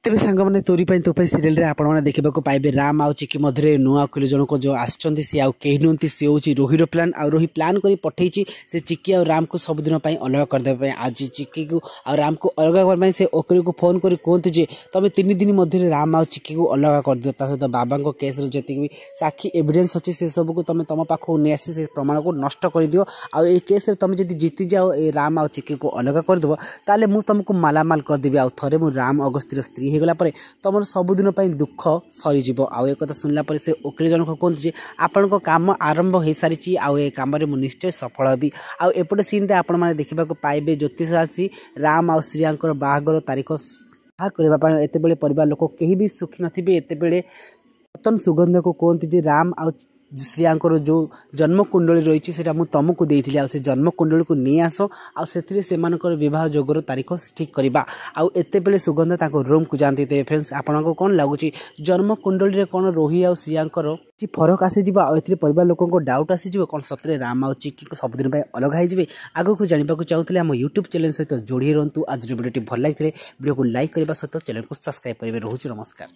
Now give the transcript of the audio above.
तेज सांग मैंने तोरी तोपाई सीरियल रे आपण मैंने देखा पाइबे राम आउ चिकी मध्य नुआ अखिल जनक जो आसुँच सी आउ कहीं नुहति सी हूँ रोहिर प्लान आ रोहि प्लान कर पठे से चिकी और राम को सबुदिन अलग करदे आज चिकी को आ राम को अलग करने से ओकरी को फोन कर कहतु जे तुम 3 दिन मध्य राम आउ चिकी को अलग कर दियो सहित बाबा केस जी भी साक्षी एविडेंस अच्छी से सब को तुम तुम पाखक नहीं आसी से प्रमाण को नष्ट कर दियो आ केस तुम जब जीति जाओ ए राम आउ चिकी को अलग करदेव ताले मुझे तुमको मालामाल करदेवी आउ थे मुझे राम अगस्तिर स्त्री होगला तुम सबुदिन दुख सरीज आउ एक शुणला से ओकिल जनक कहते हैं आपण काम आरंभ हो सारी आउ ए कम निश्चय सफल हेबी आउ एपटे सीन रे आपण मैंने देखा पाइबे ज्योतिष राशि राम आउ श्रियांकर बाहागर तारीख बाहर करने एत परिवार लोक कहीं भी सुखी नथिबे एत रतन सुगंध को कहते राम आउ श्रियांकर जो जन्म कुंडली रही है तुमको देती से जन्म कुंडली को नहीं आस से बह जोगर तारीख ठीक करवा आउ एत सुगंध रूम को जाती थे फ्रेंड्स आपको कौन लगुच जन्म कुंडली रे कौन रोहि आ श्रियांकर किसी फरक आसीज परिवार लोक डाउट आसीज कौन सतरे राम आउ चिकी को सबुदिन अलग हो आग को जानवा चाहते आम यूट्यूब चैनल सहित जोड़ी रुँ आज वीडियो भल लगी वीडियो को लाइक करने सहित चैनल को सब्सक्राइब करेंगे रोज नमस्कार।